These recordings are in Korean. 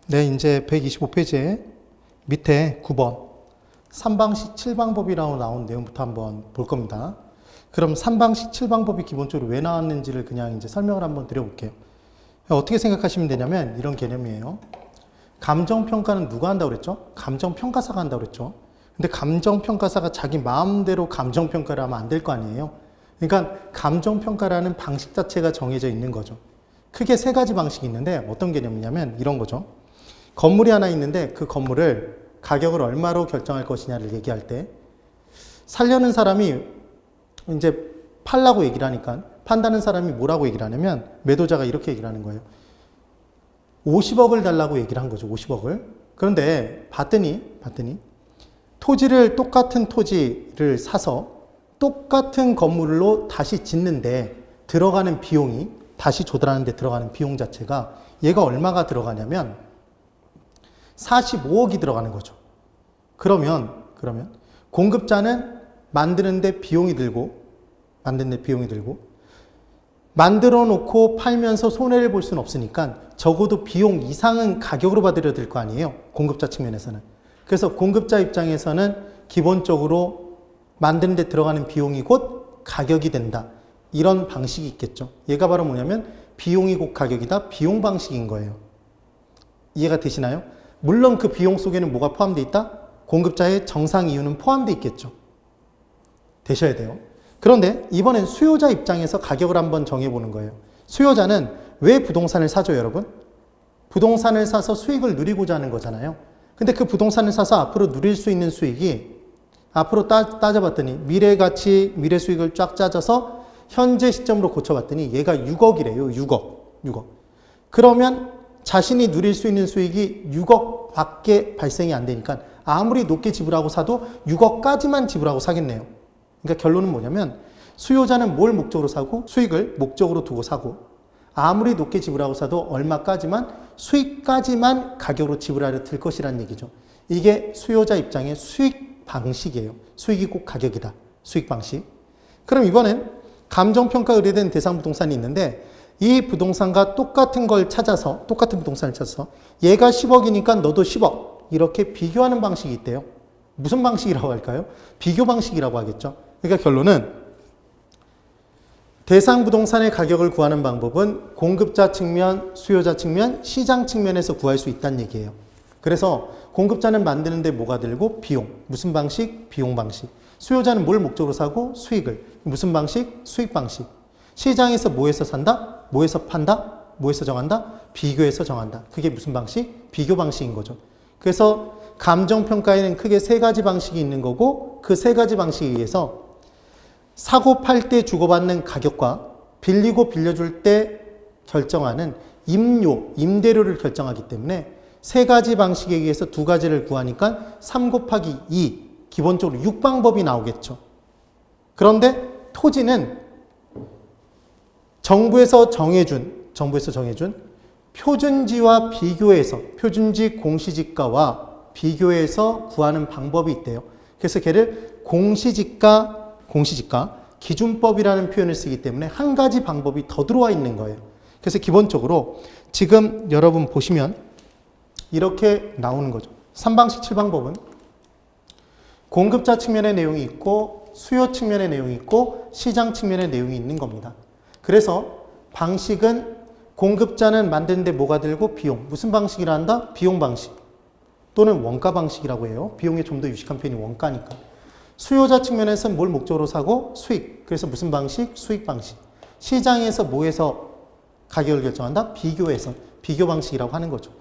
네, 이제 125페이지에 밑에 9번 3방식 7방법이라고 나온 내용부터 한번 볼 겁니다. 그럼 3방식 7방법이 기본적으로 왜 나왔는지를 그냥 이제 설명을 한번 드려볼게요. 어떻게 생각하시면 되냐면 이런 개념이에요. 감정평가는 누가 한다고 그랬죠? 감정평가사가 한다고 그랬죠. 근데 감정평가사가 자기 마음대로 감정평가를 하면 안 될 거 아니에요. 그러니까 감정평가라는 방식 자체가 정해져 있는 거죠. 크게 세 가지 방식이 있는데 어떤 개념이냐면 이런 거죠. 건물이 하나 있는데 그 건물을 가격을 얼마로 결정할 것이냐를 얘기할 때 살려는 사람이 이제 팔라고 얘기를 하니까 판다는 사람이 뭐라고 얘기를 하냐면 매도자가 이렇게 얘기를 하는 거예요. 50억을 달라고 얘기를 한 거죠. 50억을. 그런데 봤더니 똑같은 토지를 사서 똑같은 건물로 다시 짓는데 들어가는 비용이 다시 조달하는 데 들어가는 비용 자체가 얘가 얼마가 들어가냐면 45억이 들어가는 거죠. 그러면 공급자는 만드는데 비용이 들고 만들어 놓고 팔면서 손해를 볼 수는 없으니까 적어도 비용 이상은 가격으로 받으려 될 거 아니에요. 공급자 측면에서는. 그래서 공급자 입장에서는 기본적으로 만드는 데 들어가는 비용이 곧 가격이 된다. 이런 방식이 있겠죠. 얘가 바로 뭐냐면 비용이 곧 가격이다. 비용 방식인 거예요. 이해가 되시나요? 물론 그 비용 속에는 뭐가 포함되어 있다? 공급자의 정상 이유는 포함되어 있겠죠. 되셔야 돼요. 그런데 이번엔 수요자 입장에서 가격을 한번 정해보는 거예요. 수요자는 왜 부동산을 사죠, 여러분? 부동산을 사서 수익을 누리고자 하는 거잖아요. 근데 그 부동산을 사서 앞으로 누릴 수 있는 수익이 앞으로 따져봤더니 미래 가치, 미래 수익을 쫙 짜져서 현재 시점으로 고쳐봤더니 얘가 6억이래요. 6억. 그러면 자신이 누릴 수 있는 수익이 6억 밖에 발생이 안 되니까 아무리 높게 지불하고 사도 6억까지만 지불하고 사겠네요. 그러니까 결론은 뭐냐면 수요자는 뭘 목적으로 사고 수익을 목적으로 두고 사고 아무리 높게 지불하고 사도 얼마까지만 수익까지만 가격으로 지불하려 들 것이라는 얘기죠. 이게 수요자 입장의 수익 방식이에요. 수익이 꼭 가격이다. 수익 방식. 그럼 이번엔 감정평가 의뢰된 대상 부동산이 있는데 이 부동산과 똑같은 부동산을 찾아서 얘가 10억이니까 너도 10억 이렇게 비교하는 방식이 있대요. 무슨 방식이라고 할까요? 비교 방식이라고 하겠죠. 그러니까 결론은 대상 부동산의 가격을 구하는 방법은 공급자 측면, 수요자 측면, 시장 측면에서 구할 수 있다는 얘기예요. 그래서 공급자는 만드는데 뭐가 들고? 비용. 무슨 방식? 비용 방식. 수요자는 뭘 목적으로 사고? 수익을. 무슨 방식? 수익 방식. 시장에서 뭐해서 산다? 뭐해서 판다? 뭐해서 정한다? 비교해서 정한다. 그게 무슨 방식? 비교 방식인 거죠. 그래서 감정평가에는 크게 세 가지 방식이 있는 거고 그 세 가지 방식에 의해서 사고 팔 때 주고받는 가격과 빌리고 빌려줄 때 결정하는 임대료를 결정하기 때문에 세 가지 방식에 의해서 두 가지를 구하니까 3 곱하기 2 기본적으로 6방법이 나오겠죠. 그런데 토지는 정부에서 정해준 표준지와 비교해서 표준지 공시지가와 비교해서 구하는 방법이 있대요. 그래서 걔를 공시지가 기준법이라는 표현을 쓰기 때문에 한 가지 방법이 더 들어와 있는 거예요. 그래서 기본적으로 지금 여러분 보시면 이렇게 나오는 거죠. 3방식 7방법은 공급자 측면의 내용이 있고 수요 측면의 내용이 있고 시장 측면의 내용이 있는 겁니다. 그래서 방식은 공급자는 만드는데 뭐가 들고 비용. 무슨 방식이라 한다? 비용 방식 또는 원가 방식이라고 해요. 비용에 좀 더 유식한 표현이 원가니까. 수요자 측면에서는 뭘 목적으로 사고? 수익. 그래서 무슨 방식? 수익 방식. 시장에서 뭐해서 가격을 결정한다? 비교해서. 비교 방식이라고 하는 거죠.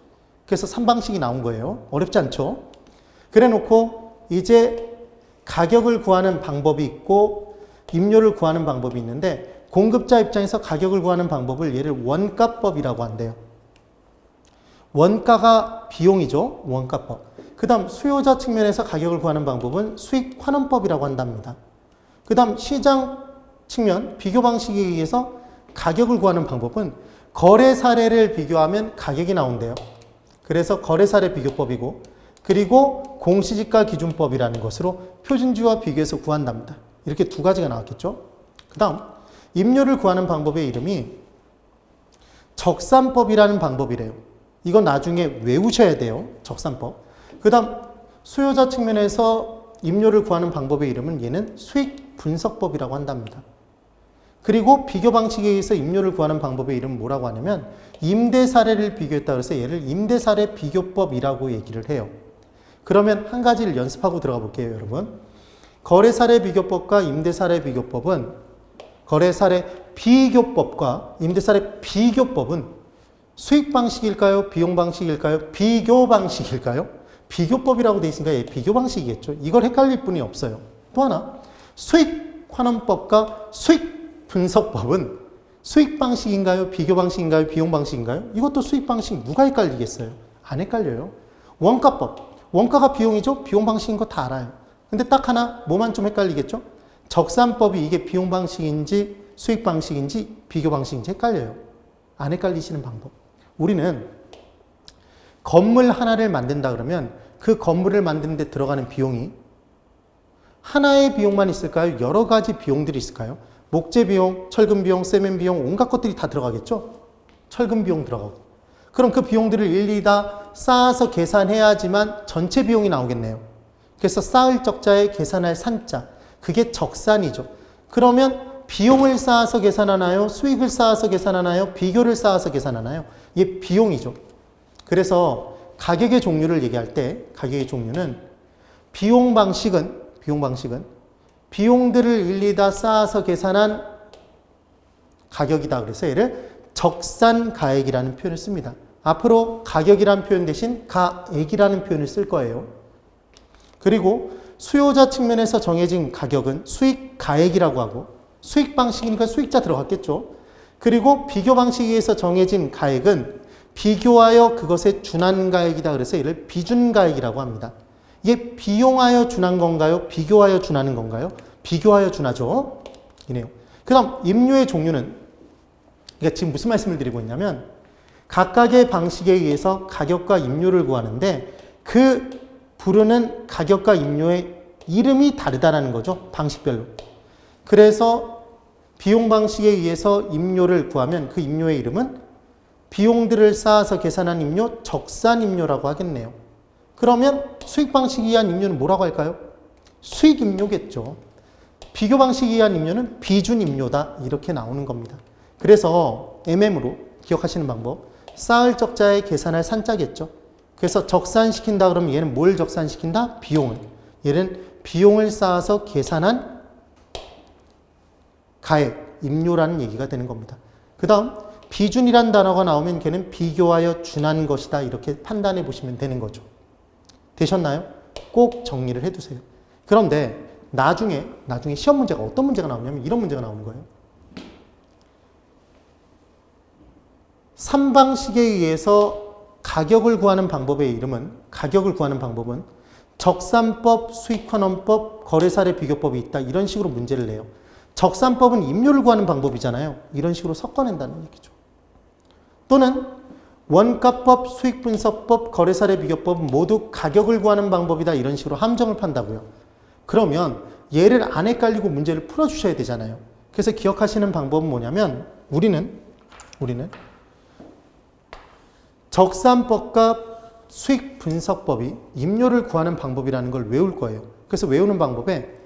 그래서 3방식이 나온 거예요. 어렵지 않죠? 그래 놓고 이제 가격을 구하는 방법이 있고 임료를 구하는 방법이 있는데 공급자 입장에서 가격을 구하는 방법을 얘를 원가법이라고 한대요. 원가가 비용이죠. 원가법. 그 다음 수요자 측면에서 가격을 구하는 방법은 수익환원법이라고 한답니다. 그 다음 시장 측면 비교 방식에 의해서 가격을 구하는 방법은 거래 사례를 비교하면 가격이 나온대요. 그래서 거래 사례 비교법이고 그리고 공시지가 기준법이라는 것으로 표준지와 비교해서 구한답니다. 이렇게 두 가지가 나왔겠죠. 그 다음 임료를 구하는 방법의 이름이 적산법이라는 방법이래요. 이건 나중에 외우셔야 돼요. 적산법. 그 다음 수요자 측면에서 임료를 구하는 방법의 이름은 얘는 수익 분석법이라고 한답니다. 그리고 비교 방식에 의해서 임료를 구하는 방법의 이름은 뭐라고 하냐면 임대 사례를 비교했다 그래서 얘를 임대 사례 비교법이라고 얘기를 해요. 그러면 한 가지를 연습하고 들어가 볼게요, 여러분. 거래 사례 비교법과 임대 사례 비교법은 거래 사례 비교법과 임대 사례 비교법은 수익 방식일까요? 비용 방식일까요? 비교 방식일까요? 비교법이라고 돼 있으니까 얘 비교 방식이겠죠. 이걸 헷갈릴 분이 없어요. 또 하나, 수익 환원법과 수익 분석법은 수익 방식인가요? 비교 방식인가요? 비용 방식인가요? 이것도 수익 방식 누가 헷갈리겠어요? 안 헷갈려요. 원가법. 원가가 비용이죠? 비용 방식인 거 다 알아요. 근데 딱 하나 뭐만 좀 헷갈리겠죠? 적산법이 이게 비용 방식인지 수익 방식인지 비교 방식인지 헷갈려요. 안 헷갈리시는 방법. 우리는 건물 하나를 만든다 그러면 그 건물을 만드는 데 들어가는 비용이 하나의 비용만 있을까요? 여러 가지 비용들이 있을까요? 목재 비용, 철근 비용, 세멘 비용, 온갖 것들이 다 들어가겠죠? 철근 비용 들어가고. 그럼 그 비용들을 일일이 다 쌓아서 계산해야지만 전체 비용이 나오겠네요. 그래서 쌓을 적자에 계산할 산자. 그게 적산이죠. 그러면 비용을 쌓아서 계산하나요? 수익을 쌓아서 계산하나요? 비교를 쌓아서 계산하나요? 이게 비용이죠. 그래서 가격의 종류를 얘기할 때 가격의 종류는 비용 방식은 비용들을 일일이 다 쌓아서 계산한 가격이다. 그래서 얘를 적산가액이라는 표현을 씁니다. 앞으로 가격이라는 표현 대신 가액이라는 표현을 쓸 거예요. 그리고 수요자 측면에서 정해진 가격은 수익가액이라고 하고 수익 방식이니까 수익자 들어갔겠죠. 그리고 비교 방식에 의해서 정해진 가액은 비교하여 그것에 준한 가액이다. 그래서 얘를 비준가액이라고 합니다. 이게 비용하여 준한 건가요? 비교하여 준하는 건가요? 비교하여 준하죠. 이네요. 그 다음 임료의 종류는 그러니까 지금 무슨 말씀을 드리고 있냐면 각각의 방식에 의해서 가격과 임료를 구하는데 그 부르는 가격과 임료의 이름이 다르다는 거죠. 방식별로. 그래서 비용 방식에 의해서 임료를 구하면 그 임료의 이름은 비용들을 쌓아서 계산한 임료, 적산 임료라고 하겠네요. 그러면 수익 방식에 의한 임료는 뭐라고 할까요? 수익 임료겠죠. 비교 방식에 의한 임료는 비준 임료다. 이렇게 나오는 겁니다. 그래서 MM으로 기억하시는 방법. 쌓을 적자에 계산할 산자겠죠. 그래서 적산시킨다 그러면 얘는 뭘 적산시킨다? 비용을. 얘는 비용을 쌓아서 계산한 가액, 임료라는 얘기가 되는 겁니다. 그 다음 비준이란 단어가 나오면 걔는 비교하여 준한 것이다. 이렇게 판단해 보시면 되는 거죠. 되셨나요? 꼭 정리를 해두세요. 그런데 나중에 시험 문제가 어떤 문제가 나오냐면 이런 문제가 나오는 거예요. 3방식에 의해서 가격을 구하는 방법의 이름은 적산법, 수익환원법, 거래사례 비교법이 있다. 이런 식으로 문제를 내요. 적산법은 임료를 구하는 방법이잖아요. 이런 식으로 섞어낸다는 얘기죠. 또는 원가법, 수익분석법, 거래사례 비교법은 모두 가격을 구하는 방법이다. 이런 식으로 함정을 판다고요. 그러면 얘를 안 헷갈리고 문제를 풀어주셔야 되잖아요. 그래서 기억하시는 방법은 뭐냐면 우리는 적산법과 수익분석법이 임료를 구하는 방법이라는 걸 외울 거예요. 그래서 외우는 방법에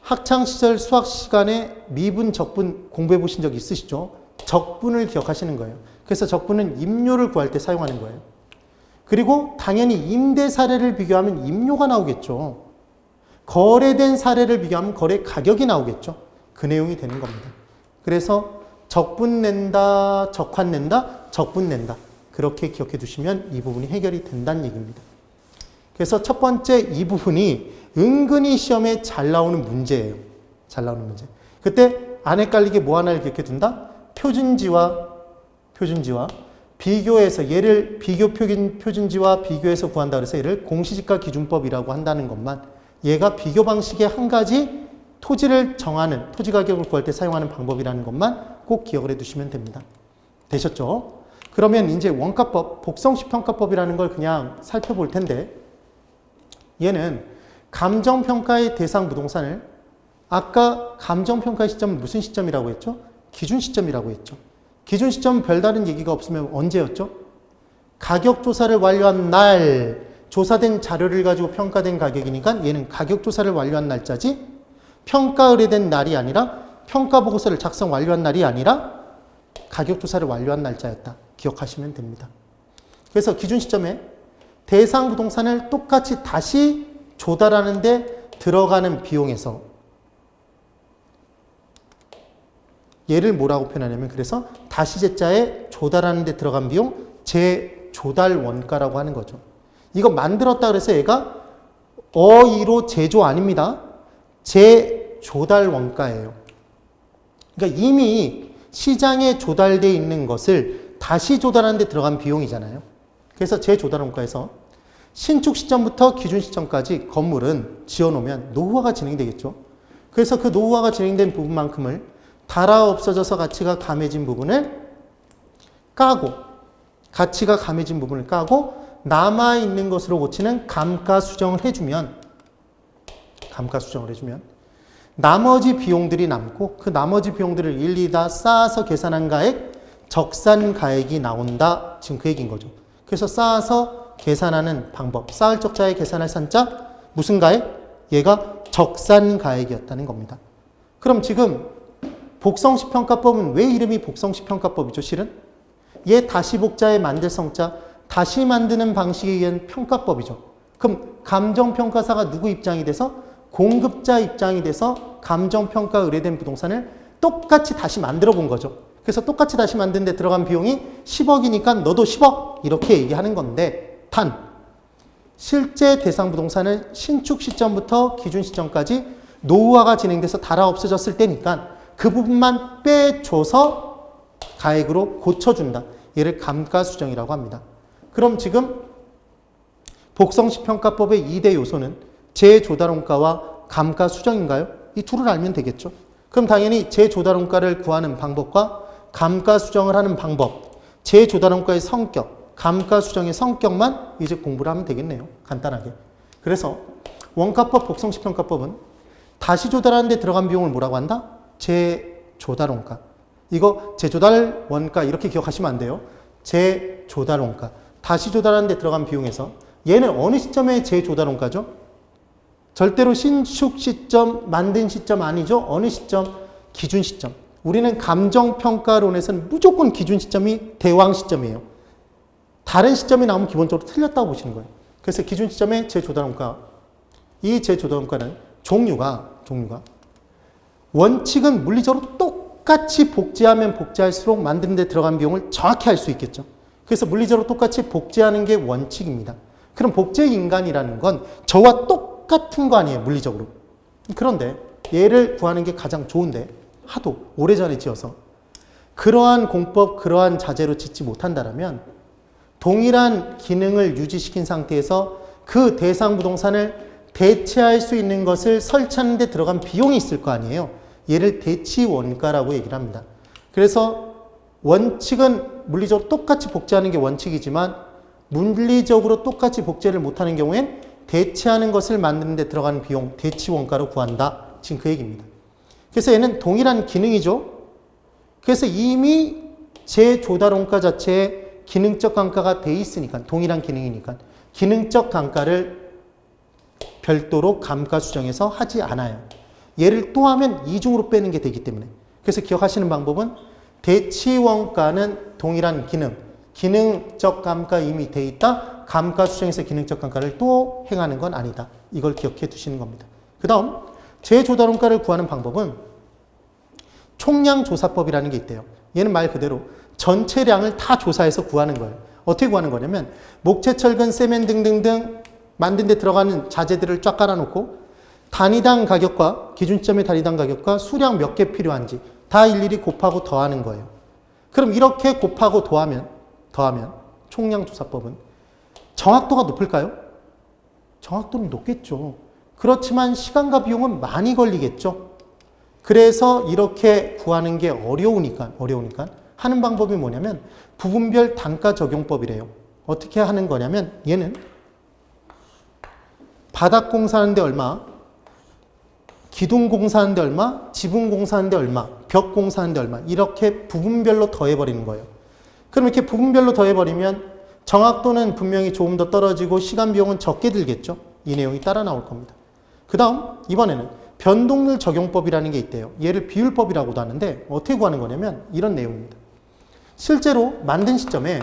학창시절 수학 시간에 미분, 적분 공부해 보신 적 있으시죠? 적분을 기억하시는 거예요. 그래서 적분은 임료를 구할 때 사용하는 거예요. 그리고 당연히 임대 사례를 비교하면 임료가 나오겠죠. 거래된 사례를 비교하면 거래 가격이 나오겠죠. 그 내용이 되는 겁니다. 그래서 적분 낸다, 적환 낸다, 적분 낸다. 그렇게 기억해 두시면 이 부분이 해결이 된다는 얘기입니다. 그래서 첫 번째 이 부분이 은근히 시험에 잘 나오는 문제예요. 잘 나오는 문제. 그때 안 헷갈리게 뭐 하나를 기억해 둔다? 표준지와 비교해서 얘를 비교 표준지와 비교해서 구한다 그래서 얘를 공시지가 기준법이라고 한다는 것만 얘가 비교 방식의 한 가지 토지를 정하는 토지 가격을 구할 때 사용하는 방법이라는 것만 꼭 기억을 해 두시면 됩니다. 되셨죠? 그러면 이제 원가법, 복성식 평가법이라는 걸 그냥 살펴볼 텐데 얘는 감정평가의 대상 부동산을 아까 감정평가의 시점은 무슨 시점이라고 했죠? 기준 시점이라고 했죠. 기준 시점은 별다른 얘기가 없으면 언제였죠? 가격 조사를 완료한 날 조사된 자료를 가지고 평가된 가격이니까 얘는 가격 조사를 완료한 날짜지 평가 의뢰된 날이 아니라 평가 보고서를 작성 완료한 날이 아니라 가격 조사를 완료한 날짜였다. 기억하시면 됩니다. 그래서 기준 시점에 대상 부동산을 똑같이 다시 조달하는 데 들어가는 비용에서 얘를 뭐라고 표현하냐면 그래서 다시 제자에 조달하는 데 들어간 비용 재조달 원가라고 하는 거죠. 이거 만들었다 그래서 얘가 어이로 제조 아닙니다. 재조달 원가예요. 그러니까 이미 시장에 조달되어 있는 것을 다시 조달하는 데 들어간 비용이잖아요. 그래서 재조달 원가에서 신축 시점부터 기준 시점까지 건물은 지어놓으면 노후화가 진행되겠죠. 그래서 그 노후화가 진행된 부분만큼을 달아 없어져서 가치가 감해진 부분을 까고 가치가 감해진 부분을 까고 남아있는 것으로 고치는 감가수정을 해주면 나머지 비용들이 남고 그 나머지 비용들을 일일이 다 쌓아서 계산한 가액 적산가액이 나온다. 지금 그 얘기인 거죠. 그래서 쌓아서 계산하는 방법 쌓을 적자에 계산할 산자 무슨 가액? 얘가 적산가액이었다는 겁니다. 그럼 지금 복성시평가법은 왜 이름이 복성시평가법이죠? 실은 얘 다시 복자에 만들 성자 다시 만드는 방식에 의한 평가법이죠. 그럼 감정평가사가 누구 입장이 돼서? 공급자 입장이 돼서 감정평가 의뢰된 부동산을 똑같이 다시 만들어 본 거죠. 그래서 똑같이 다시 만드는 데 들어간 비용이 10억이니까 너도 10억 이렇게 얘기하는 건데 단 실제 대상 부동산은 신축 시점부터 기준 시점까지 노후화가 진행돼서 달아 없어졌을 때니까 그 부분만 빼줘서 가액으로 고쳐준다. 얘를 감가수정이라고 합니다. 그럼 지금 복성시평가법의 2대 요소는 재조달원가와 감가수정인가요? 이 둘을 알면 되겠죠. 그럼 당연히 재조달원가를 구하는 방법과 감가수정을 하는 방법, 재조달원가의 성격, 감가수정의 성격만 이제 공부를 하면 되겠네요. 간단하게. 그래서 원가법, 복성시평가법은 다시 조달하는 데 들어간 비용을 뭐라고 한다? 재조달원가. 이거 재조달원가 이렇게 기억하시면 안 돼요. 재조달원가. 다시 조달하는 데 들어간 비용에서 얘는 어느 시점에 재조달원가죠? 절대로 신축 시점, 만든 시점 아니죠? 어느 시점? 기준 시점. 우리는 감정평가론에서는 무조건 기준 시점이 대왕 시점이에요. 다른 시점이 나오면 기본적으로 틀렸다고 보시는 거예요. 그래서 기준 시점의 재조달원가. 이 재조달원가는 종류가 원칙은 물리적으로 똑같이 복제하면 복제할수록 만드는 데 들어간 비용을 정확히 알 수 있겠죠. 그래서 물리적으로 똑같이 복제하는 게 원칙입니다. 그럼 복제 인간이라는 건 저와 똑같은 거 아니에요, 물리적으로. 그런데 얘를 구하는 게 가장 좋은데 하도 오래전에 지어서 그러한 공법, 그러한 자재로 짓지 못한다면 동일한 기능을 유지시킨 상태에서 그 대상 부동산을 대체할 수 있는 것을 설치하는 데 들어간 비용이 있을 거 아니에요. 얘를 대치원가라고 얘기를 합니다. 그래서 원칙은 물리적으로 똑같이 복제하는 게 원칙이지만 물리적으로 똑같이 복제를 못하는 경우엔 대체하는 것을 만드는 데 들어가는 비용, 대치원가로 구한다. 지금 그 얘기입니다. 그래서 얘는 동일한 기능이죠. 그래서 이미 재조달원가 자체에 기능적 감가가 돼 있으니까, 동일한 기능이니까 기능적 감가를 별도로 감가수정해서 하지 않아요. 얘를 또 하면 이중으로 빼는 게 되기 때문에. 그래서 기억하시는 방법은 대치원가는 동일한 기능, 기능적 감가 이미 돼 있다. 감가수정에서 기능적 감가를 또 행하는 건 아니다. 이걸 기억해 두시는 겁니다. 그 다음 재조달원가를 구하는 방법은 총량조사법이라는 게 있대요. 얘는 말 그대로 전체량을 다 조사해서 구하는 거예요. 어떻게 구하는 거냐면 목재, 철근, 세멘 등등등 만든 데 들어가는 자재들을 쫙 깔아놓고 단위당 가격과 기준점의 단위당 가격과 수량 몇 개 필요한지 다 일일이 곱하고 더하는 거예요. 그럼 이렇게 곱하고 더하면 총량조사법은 정확도가 높을까요? 정확도는 높겠죠. 그렇지만 시간과 비용은 많이 걸리겠죠. 그래서 이렇게 구하는 게 어려우니까 하는 방법이 뭐냐면 부분별 단가 적용법이래요. 어떻게 하는 거냐면 얘는 바닥 공사하는데 얼마, 기둥 공사하는데 얼마, 지붕 공사하는데 얼마, 벽 공사하는데 얼마 이렇게 부분별로 더해버리는 거예요. 그럼 이렇게 부분별로 더해버리면 정확도는 분명히 조금 더 떨어지고 시간 비용은 적게 들겠죠. 이 내용이 따라 나올 겁니다. 그 다음 이번에는 변동률 적용법이라는 게 있대요. 얘를 비율법이라고도 하는데 어떻게 구하는 거냐면 이런 내용입니다. 실제로 만든 시점에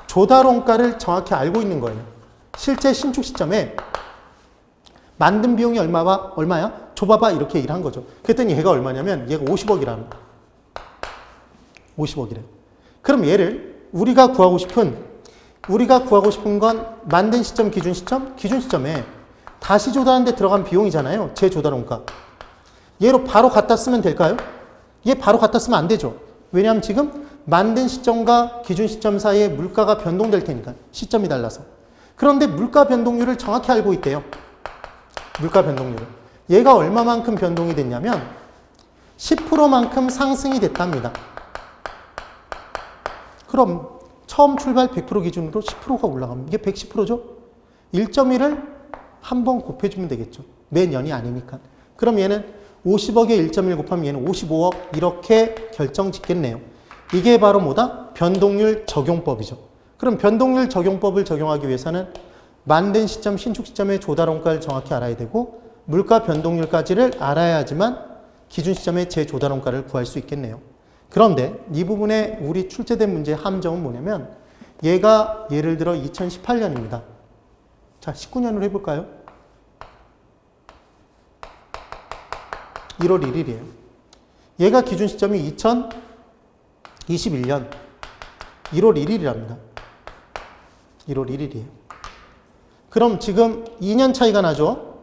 조달원가를 정확히 알고 있는 거예요. 실제 신축 시점에 만든 비용이 얼마야? 줘봐봐 이렇게 얘기를 한 거죠. 그랬더니 얘가 얼마냐면 얘가 50억이라는 거예요. 50억이래. 그럼 얘를 우리가 구하고 싶은 건 만든 시점, 기준 시점에 다시 조달하는데 들어간 비용이잖아요. 재조달원가. 얘로 바로 갖다 쓰면 될까요? 얘 바로 갖다 쓰면 안 되죠. 왜냐하면 지금 만든 시점과 기준 시점 사이에 물가가 변동될 테니까 시점이 달라서. 그런데 물가 변동률을 정확히 알고 있대요. 물가 변동률을. 얘가 얼마만큼 변동이 됐냐면 10%만큼 상승이 됐답니다. 그럼 처음 출발 100% 기준으로 10%가 올라가면 이게 110%죠? 1.1을 한번 곱해주면 되겠죠. 매년이 아니니까. 그럼 얘는 50억에 1.1 곱하면 얘는 55억 이렇게 결정 짓겠네요. 이게 바로 뭐다? 변동률 적용법이죠. 그럼 변동률 적용법을 적용하기 위해서는 만든 시점, 신축 시점의 조달원가를 정확히 알아야 되고 물가 변동률까지를 알아야지만 기준 시점의 재조달원가를 구할 수 있겠네요. 그런데 이 부분에 우리 출제된 문제의 함정은 뭐냐면 얘가 예를 들어 2018년입니다. 자, 19년으로 해볼까요? 1월 1일이에요. 얘가 기준 시점이 2021년 1월 1일이랍니다. 1월 1일이에요. 그럼 지금 2년 차이가 나죠?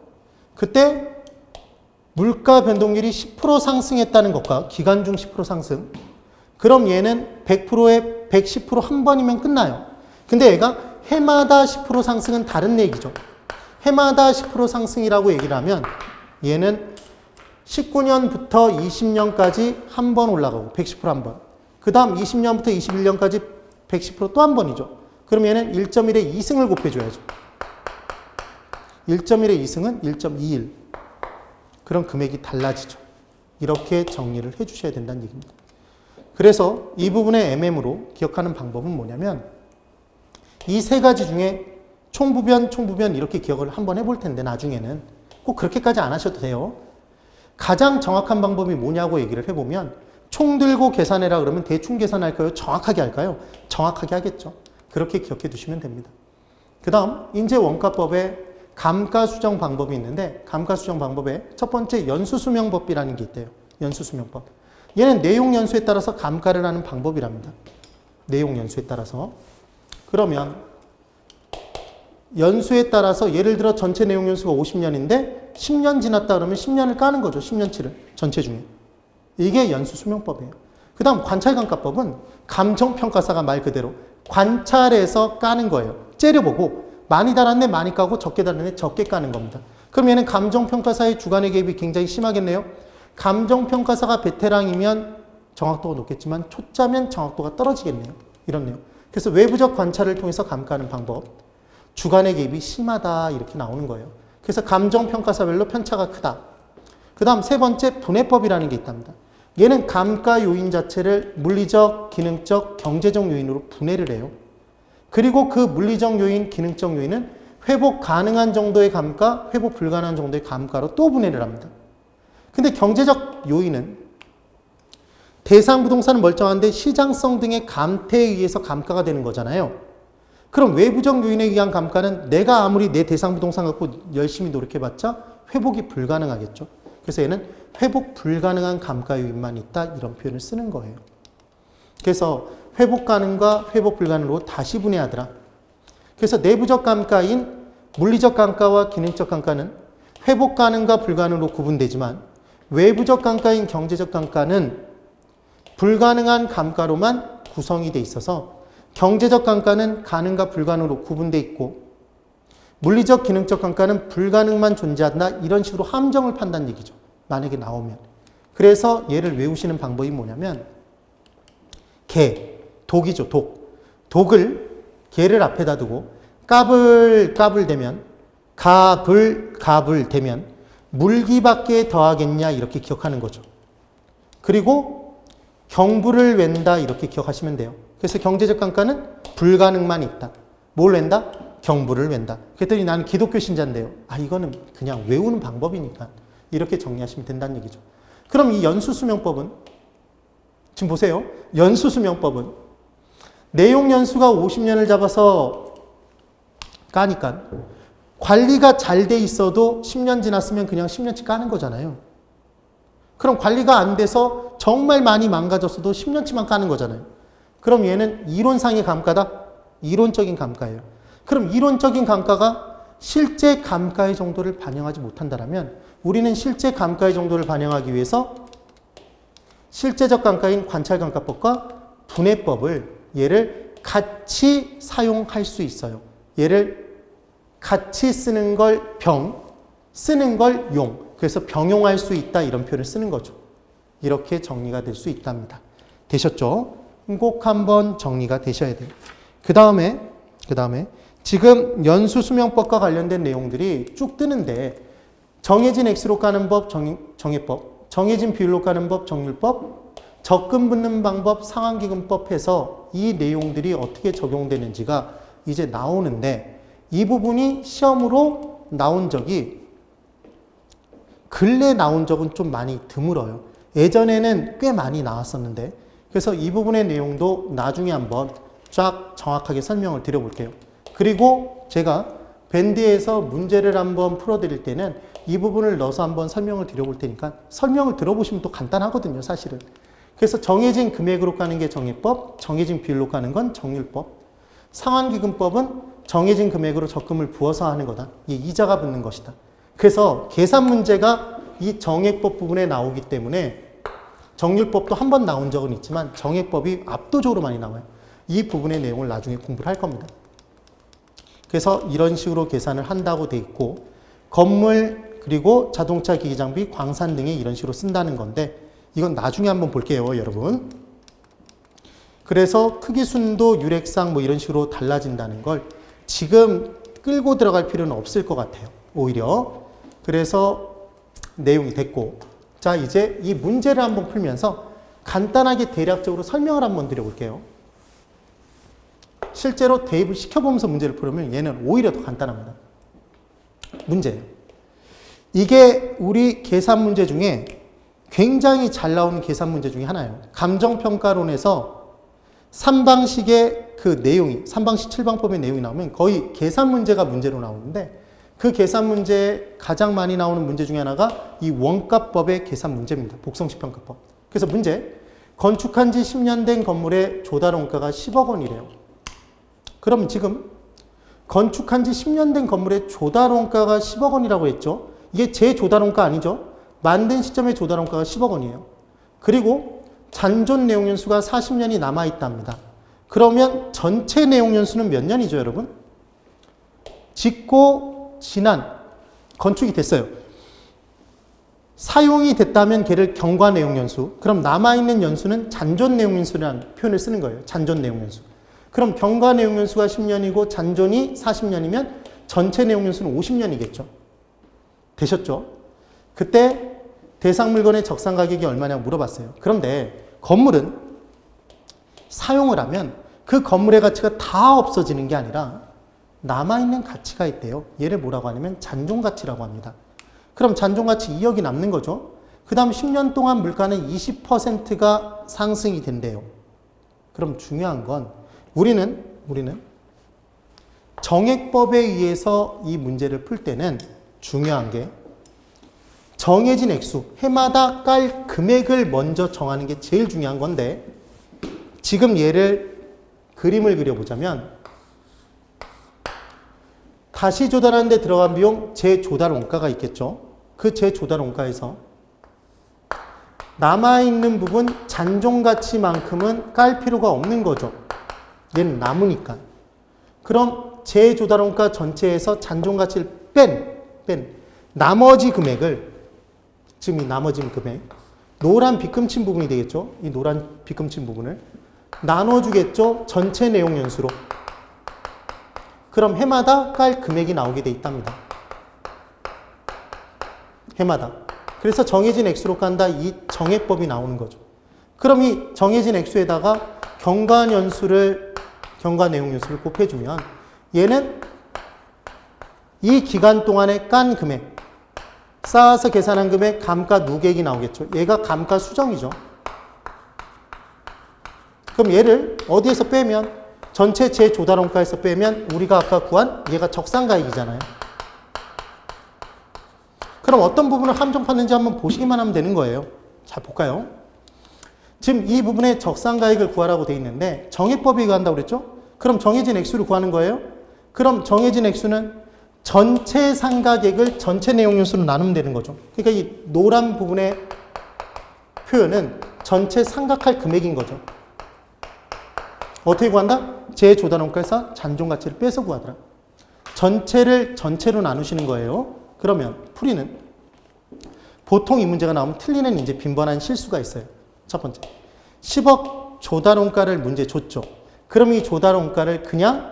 그때 물가 변동률이 10% 상승했다는 것과 기간 중 10% 상승. 그럼 얘는 100%에 110% 한 번이면 끝나요. 근데 얘가 해마다 10% 상승은 다른 얘기죠. 해마다 10% 상승이라고 얘기를 하면 얘는 19년부터 20년까지 한 번 올라가고 110% 한 번. 그 다음 20년부터 21년까지 110% 또 한 번이죠. 그럼 얘는 1.1에 2승을 곱해줘야죠. 1.1의 2승은 1.21. 그럼 금액이 달라지죠. 이렇게 정리를 해주셔야 된다는 얘기입니다. 그래서 이 부분의 MM으로 기억하는 방법은 뭐냐면 이 세 가지 중에 총부변 이렇게 기억을 한번 해볼 텐데 나중에는 꼭 그렇게까지 안 하셔도 돼요. 가장 정확한 방법이 뭐냐고 얘기를 해보면 총 들고 계산해라 그러면 대충 계산할까요? 정확하게 할까요? 정확하게 하겠죠. 그렇게 기억해 두시면 됩니다. 그 다음 인재원가법에 감가수정 방법이 있는데 감가수정 방법에 첫 번째 연수수명법이라는 게 있대요. 연수수명법. 얘는 내용연수에 따라서 감가를 하는 방법이랍니다. 내용연수에 따라서. 그러면 연수에 따라서 예를 들어 전체 내용연수가 50년인데 10년 지났다 그러면 10년을 까는 거죠. 10년치를 전체 중에. 이게 연수수명법이에요. 그 다음 관찰감가법은 감정평가사가 말 그대로 관찰해서 까는 거예요. 째려보고 많이 달았네 많이 까고 적게 달았네 적게 까는 겁니다. 그럼 얘는 감정평가사의 주관의 개입이 굉장히 심하겠네요. 감정평가사가 베테랑이면 정확도가 높겠지만 초짜면 정확도가 떨어지겠네요. 이렇네요. 그래서 외부적 관찰을 통해서 감가하는 방법. 주관의 개입이 심하다 이렇게 나오는 거예요. 그래서 감정평가사별로 편차가 크다. 그 다음 세 번째 분해법이라는 게 있답니다. 얘는 감가 요인 자체를 물리적, 기능적, 경제적 요인으로 분해를 해요. 그리고 그 물리적 요인, 기능적 요인은 회복 가능한 정도의 감가, 회복 불가능한 정도의 감가로 또 분해를 합니다. 근데 경제적 요인은 대상 부동산은 멀쩡한데 시장성 등의 감태에 의해서 감가가 되는 거잖아요. 그럼 외부적 요인에 의한 감가는 내가 아무리 내 대상 부동산 갖고 열심히 노력해봤자 회복이 불가능하겠죠. 그래서 얘는 회복 불가능한 감가 요인만 있다 이런 표현을 쓰는 거예요. 그래서 회복 가능과 회복 불가능으로 다시 분해하더라. 그래서 내부적 감가인 물리적 감가와 기능적 감가는 회복 가능과 불가능으로 구분되지만 외부적 감가인 경제적 감가는 불가능한 감가로만 구성이 돼 있어서 경제적 감가는 가능과 불가능으로 구분돼 있고 물리적 기능적 감가는 불가능만 존재한다 이런 식으로 함정을 판다는 얘기죠. 만약에 나오면. 그래서 얘를 외우시는 방법이 뭐냐면 독이죠. 독을 개를 앞에다 두고 까불 되면 갑을 되면 물기밖에 더하겠냐 이렇게 기억하는 거죠. 그리고 경부를 웬다 이렇게 기억하시면 돼요. 그래서 경제적 감가는 불가능만 있다. 뭘 낸다? 경부를 낸다. 그랬더니 나는 기독교 신자인데요. 이거는 그냥 외우는 방법이니까 이렇게 정리하시면 된다는 얘기죠. 그럼 이 연수수명법은 지금 보세요. 연수수명법은 내용 연수가 50년을 잡아서 까니까 관리가 잘 돼 있어도 10년 지났으면 그냥 10년치 까는 거잖아요. 그럼 관리가 안 돼서 정말 많이 망가졌어도 10년치만 까는 거잖아요. 그럼 얘는 이론상의 감가다? 이론적인 감가예요. 그럼 이론적인 감가가 실제 감가의 정도를 반영하지 못한다면 우리는 실제 감가의 정도를 반영하기 위해서 실제적 감가인 관찰감가법과 분해법을 얘를 같이 사용할 수 있어요. 얘를 같이 쓰는 걸 병, 쓰는 걸 용. 그래서 병용할 수 있다 이런 표현을 쓰는 거죠. 이렇게 정리가 될 수 있답니다. 되셨죠? 꼭 한번 정리가 되셔야 돼요. 그 다음에 지금 연수수명법과 관련된 내용들이 쭉 뜨는데 정해진 X로 까는 법, 정해법, 정해진 비율로 까는 법, 정률법, 적금 붙는 방법, 상환기금법 해서 이 내용들이 어떻게 적용되는지가 이제 나오는데 이 부분이 시험으로 나온 적이 근래 나온 적은 좀 많이 드물어요. 예전에는 꽤 많이 나왔었는데 그래서 이 부분의 내용도 나중에 한번 쫙 정확하게 설명을 드려볼게요. 그리고 제가 밴드에서 문제를 한번 풀어드릴 때는 이 부분을 넣어서 한번 설명을 드려볼 테니까 설명을 들어보시면 또 간단하거든요, 사실은. 그래서 정해진 금액으로 까는 게 정해법, 정해진 비율로 까는 건 정률법, 상환기금법은 정해진 금액으로 적금을 부어서 하는 거다. 이자가 붙는 것이다. 그래서 계산 문제가 이 정액법 부분에 나오기 때문에 정률법도 한 번 나온 적은 있지만 정액법이 압도적으로 많이 나와요. 이 부분의 내용을 나중에 공부를 할 겁니다. 그래서 이런 식으로 계산을 한다고 돼 있고 건물 그리고 자동차 기기장비 광산 등에 이런 식으로 쓴다는 건데 이건 나중에 한번 볼게요, 여러분. 그래서 크기 순도 유렉상 뭐 이런 식으로 달라진다는 걸 지금 끌고 들어갈 필요는 없을 것 같아요, 오히려. 그래서 내용이 됐고 자 이제 이 문제를 한번 풀면서 간단하게 대략적으로 설명을 한번 드려볼게요. 실제로 대입을 시켜보면서 문제를 풀으면 얘는 오히려 더 간단합니다. 문제예요. 이게 우리 계산 문제 중에 굉장히 잘 나오는 계산 문제 중에 하나예요. 감정평가론에서 3방식의 그 내용이 3방식 7방법의 내용이 나오면 거의 계산 문제가 문제로 나오는데 그 계산 문제에 가장 많이 나오는 문제 중에 하나가 이 원가법의 계산 문제입니다. 복성시평가법. 그래서 문제, 건축한 지 10년 된 건물의 조달 원가가 10억 원이래요. 그럼 지금 건축한 지 10년 된 건물의 조달 원가가 10억 원이라고 했죠. 이게 제 조달 원가 아니죠. 만든 시점의 조달 원가가 10억 원이에요. 그리고 잔존 내용 연수가 40년이 남아있답니다. 그러면 전체 내용 연수는 몇 년이죠, 여러분? 짓고 지난 건축이 됐어요. 사용이 됐다면 걔를 경과 내용 연수. 그럼 남아있는 연수는 잔존 내용 연수라는 표현을 쓰는 거예요. 잔존 내용 연수. 그럼 경과 내용 연수가 10년이고 잔존이 40년이면 전체 내용 연수는 50년이겠죠. 되셨죠? 그때 대상 물건의 적상 가격이 얼마냐고 물어봤어요. 그런데 건물은 사용을 하면 그 건물의 가치가 다 없어지는 게 아니라 남아있는 가치가 있대요. 얘를 뭐라고 하냐면 잔존가치라고 합니다. 그럼 잔존가치 2억이 남는 거죠. 그 다음 10년 동안 물가는 20%가 상승이 된대요. 그럼 중요한 건 우리는 정액법에 의해서 이 문제를 풀 때는 중요한 게 정해진 액수, 해마다 깔 금액을 먼저 정하는 게 제일 중요한 건데 지금 얘를 그림을 그려보자면 다시 조달하는 데 들어간 비용 재조달 원가가 있겠죠. 그 재조달 원가에서 남아있는 부분 잔존가치만큼은 깔 필요가 없는 거죠. 얘는 남으니까. 그럼 재조달 원가 전체에서 잔존가치를 뺀 나머지 금액을 지금 이 나머지 금액 노란 빗금친 부분이 되겠죠. 이 노란 빗금친 부분을 나눠주겠죠. 전체 내용 연수로. 그럼 해마다 깔 금액이 나오게 돼 있답니다. 해마다. 그래서 정해진 액수로 깐다 이 정액법이 나오는 거죠. 그럼 이 정해진 액수에다가 경과 내용 연수를 곱해주면 얘는 이 기간 동안에 깐 금액, 쌓아서 계산한 금액 감가 누계액이 나오겠죠. 얘가 감가 수정이죠. 그럼 얘를 어디에서 빼면, 전체 재조달원가에서 빼면 우리가 아까 구한 얘가 적산가액이잖아요. 그럼 어떤 부분을 함정받는지 한번 보시기만 하면 되는 거예요. 자, 볼까요? 지금 이 부분에 적산가액을 구하라고 돼 있는데 정액법에 의한다고 그랬죠? 그럼 정해진 액수를 구하는 거예요? 그럼 정해진 액수는 전체 상가액을 전체 내용연수로 나누면 되는 거죠. 그러니까 이 노란 부분의 표현은 전체 상각할 금액인 거죠. 어떻게 구한다? 재조달원가에서 잔존가치를 빼서 구하더라. 전체를 전체로 나누시는 거예요. 그러면 풀이는 보통 이 문제가 나오면 틀리는 이제 빈번한 실수가 있어요. 첫 번째, 10억 조달원가를 문제 줬죠. 그럼 이 조달원가를 그냥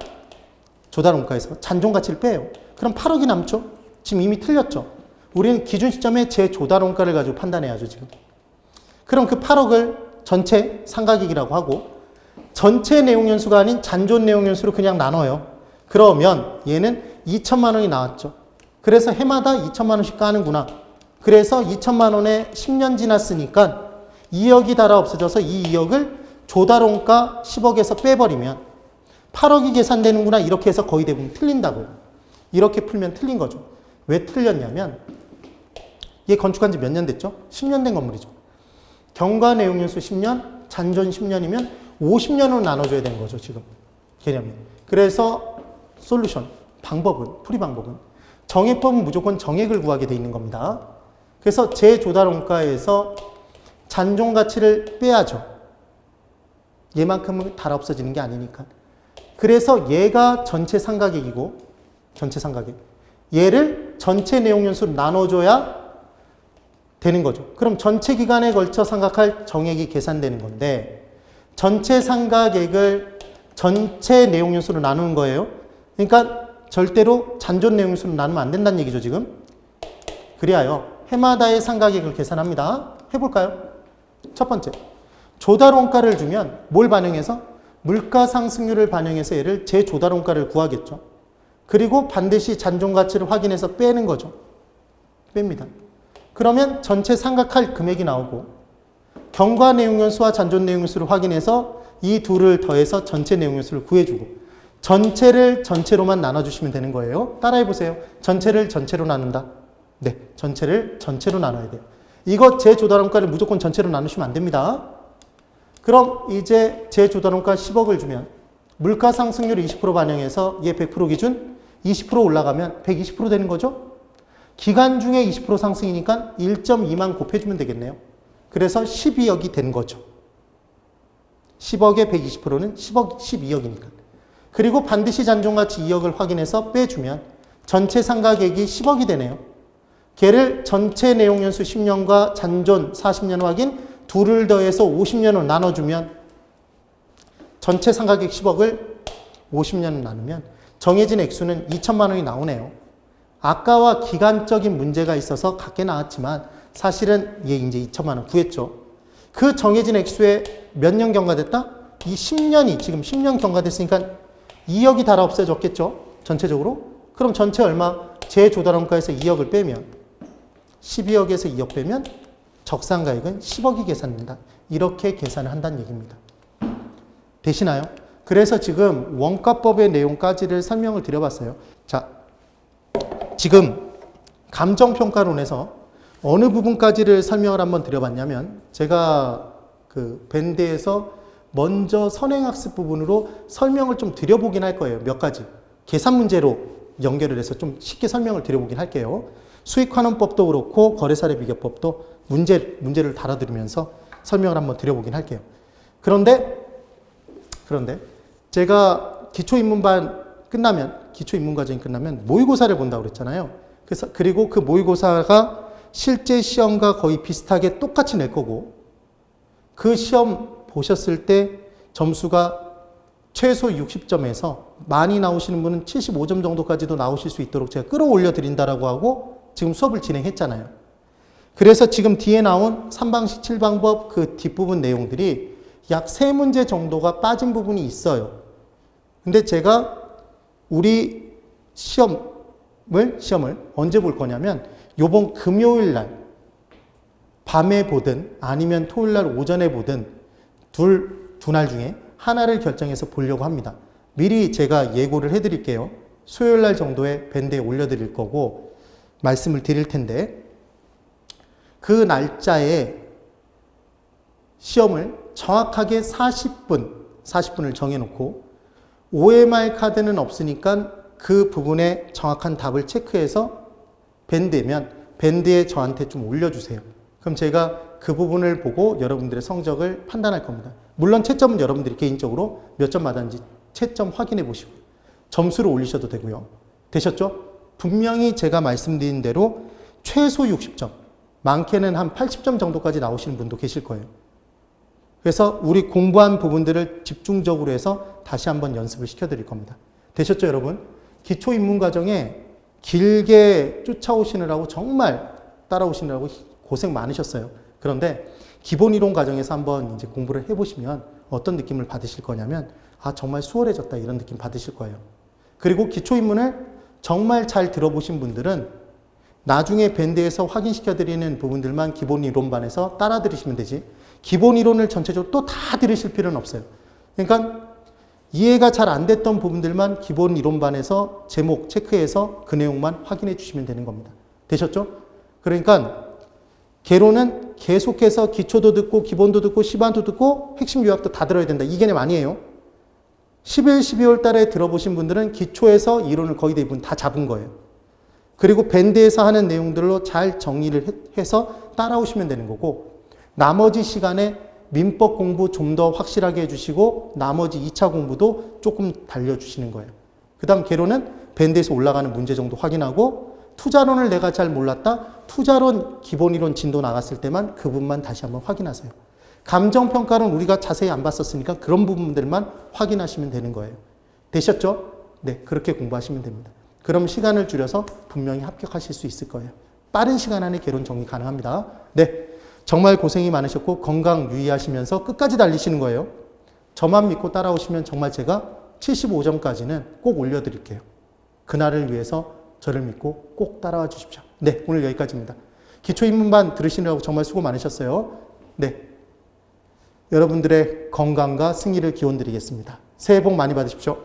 조달원가에서 잔존가치를 빼요. 그럼 8억이 남죠. 지금 이미 틀렸죠. 우리는 기준 시점에 재조달원가를 가지고 판단해야죠, 지금. 그럼 그 8억을 전체 상가액이라고 하고 전체 내용연수가 아닌 잔존 내용연수로 그냥 나눠요. 그러면 얘는 2천만 원이 나왔죠. 그래서 해마다 2천만 원씩 까는구나. 그래서 2천만 원에 10년 지났으니까 2억이 달아 없어져서 이 2억을 조달원가 10억에서 빼버리면 8억이 계산되는구나. 이렇게 해서 거의 대부분 틀린다고요. 이렇게 풀면 틀린 거죠. 왜 틀렸냐면 얘 건축한 지 몇 년 됐죠? 10년 된 건물이죠. 경과 내용연수 10년, 잔존 10년이면 50년으로 나눠줘야 되는 거죠, 지금. 개념이. 그래서 솔루션, 풀이 방법은 정액법은 무조건 정액을 구하게 돼 있는 겁니다. 그래서 재조달원가에서 잔존가치를 빼야죠. 얘만큼은 달아 없어지는 게 아니니까. 그래서 얘가 전체 상가액이고, 전체 상가액. 얘를 전체 내용연수로 나눠줘야 되는 거죠. 그럼 전체 기간에 걸쳐 상각할 정액이 계산되는 건데, 전체 상가액을 전체 내용연수로 나누는 거예요. 그러니까 절대로 잔존 내용연수로 나누면 안 된다는 얘기죠, 지금. 그리하여 해마다의 상가액을 계산합니다. 해볼까요? 첫 번째, 조달원가를 주면 뭘 반영해서? 물가 상승률을 반영해서 얘를 재조달원가를 구하겠죠. 그리고 반드시 잔존가치를 확인해서 빼는 거죠. 뺍니다. 그러면 전체 상각할 금액이 나오고 경과 내용연수와 잔존 내용연수를 확인해서 이 둘을 더해서 전체 내용연수를 구해주고 전체를 전체로만 나눠주시면 되는 거예요. 따라해보세요. 전체를 전체로 나눈다. 네, 전체를 전체로 나눠야 돼요. 이거 재조달원가를 무조건 전체로 나누시면 안 됩니다. 그럼 이제 재조달원가 10억을 주면 물가 상승률 20% 반영해서 얘 100% 기준 20% 올라가면 120% 되는 거죠. 기간 중에 20% 상승이니까 1.2만 곱해주면 되겠네요. 그래서 12억이 된 거죠. 10억의 120%는 12억이니까. 그리고 반드시 잔존가치 2억을 확인해서 빼주면 전체 상가액이 10억이 되네요. 걔를 전체 내용연수 10년과 잔존 40년 확인 둘을 더해서 50년을 나눠주면 전체 상가액 10억을 50년을 나누면 정해진 액수는 2천만 원이 나오네요. 아까와 기간적인 문제가 있어서 같게 나왔지만 사실은 얘 이제 2천만 원 구했죠. 그 정해진 액수에 몇 년 경과됐다? 이 10년이 지금 10년 경과됐으니까 2억이 달아 없어졌겠죠. 전체적으로. 그럼 전체 얼마? 재조달원가에서 2억을 빼면 12억에서 2억 빼면 적산가액은 10억이 계산된다. 이렇게 계산을 한다는 얘기입니다. 되시나요? 그래서 지금 원가법의 내용까지를 설명을 드려봤어요. 자, 지금 감정평가론에서 어느 부분까지를 설명을 한번 드려봤냐면 제가 그 밴드에서 먼저 선행학습 부분으로 설명을 좀 드려보긴 할 거예요. 몇 가지. 계산 문제로 연결을 해서 좀 쉽게 설명을 드려보긴 할게요. 수익환원법도 그렇고 거래사례 비교법도 문제를 달아드리면서 설명을 한번 드려보긴 할게요. 그런데 제가 기초입문과정이 끝나면 모의고사를 본다고 그랬잖아요. 그리고 그 모의고사가 실제 시험과 거의 비슷하게 똑같이 낼 거고 그 시험 보셨을 때 점수가 최소 60점에서 많이 나오시는 분은 75점 정도까지도 나오실 수 있도록 제가 끌어올려 드린다라고 하고 지금 수업을 진행했잖아요. 그래서 지금 뒤에 나온 3방식 7방법 그 뒷부분 내용들이 약 3문제 정도가 빠진 부분이 있어요. 근데 제가 우리 시험을 언제 볼 거냐면 요번 금요일 날 밤에 보든 아니면 토요일 날 오전에 보든 두 날 중에 하나를 결정해서 보려고 합니다. 미리 제가 예고를 해드릴게요. 수요일 날 정도에 밴드에 올려드릴 거고 말씀을 드릴 텐데 그 날짜에 시험을 정확하게 40분을 정해놓고 OMR 카드는 없으니까 그 부분에 정확한 답을 체크해서 밴드면 밴드에 저한테 좀 올려주세요. 그럼 제가 그 부분을 보고 여러분들의 성적을 판단할 겁니다. 물론 채점은 여러분들이 개인적으로 몇 점 받았는지 채점 확인해 보시고요. 점수를 올리셔도 되고요. 되셨죠? 분명히 제가 말씀드린 대로 최소 60점, 많게는 한 80점 정도까지 나오시는 분도 계실 거예요. 그래서 우리 공부한 부분들을 집중적으로 해서 다시 한번 연습을 시켜드릴 겁니다. 되셨죠, 여러분? 기초입문과정에 길게 쫓아오시느라고 정말 따라오시느라고 고생 많으셨어요. 그런데 기본이론 과정에서 한번 이제 공부를 해보시면 어떤 느낌을 받으실 거냐면 아, 정말 수월해졌다 이런 느낌 받으실 거예요. 그리고 기초입문을 정말 잘 들어보신 분들은 나중에 밴드에서 확인시켜드리는 부분들만 기본이론반에서 따라 들으시면 되지 기본이론을 전체적으로 또 다 들으실 필요는 없어요. 그러니까 이해가 잘 안 됐던 부분들만 기본이론반에서 제목 체크해서 그 내용만 확인해 주시면 되는 겁니다. 되셨죠? 그러니까 개론은 계속해서 기초도 듣고 기본도 듣고 시반도 듣고 핵심 요약도 다 들어야 된다. 이 개념 아니에요. 11, 12월 달에 들어보신 분들은 기초에서 이론을 거의 대부분 다 잡은 거예요. 그리고 밴드에서 하는 내용들로 잘 정리를 해서 따라오시면 되는 거고 나머지 시간에 민법 공부 좀 더 확실하게 해주시고 나머지 2차 공부도 조금 달려주시는 거예요. 그 다음 개론은 밴드에서 올라가는 문제 정도 확인하고 투자론을 내가 잘 몰랐다. 투자론 기본이론 진도 나갔을 때만 그 부분만 다시 한번 확인하세요. 감정평가론 우리가 자세히 안 봤었으니까 그런 부분들만 확인하시면 되는 거예요. 되셨죠? 네, 그렇게 공부하시면 됩니다. 그럼 시간을 줄여서 분명히 합격하실 수 있을 거예요. 빠른 시간 안에 개론 정리 가능합니다. 네, 정말 고생이 많으셨고 건강 유의하시면서 끝까지 달리시는 거예요. 저만 믿고 따라오시면 정말 제가 75점까지는 꼭 올려드릴게요. 그날을 위해서 저를 믿고 꼭 따라와 주십시오. 네, 오늘 여기까지입니다. 기초입문반 들으시느라고 정말 수고 많으셨어요. 네, 여러분들의 건강과 승리를 기원드리겠습니다. 새해 복 많이 받으십시오.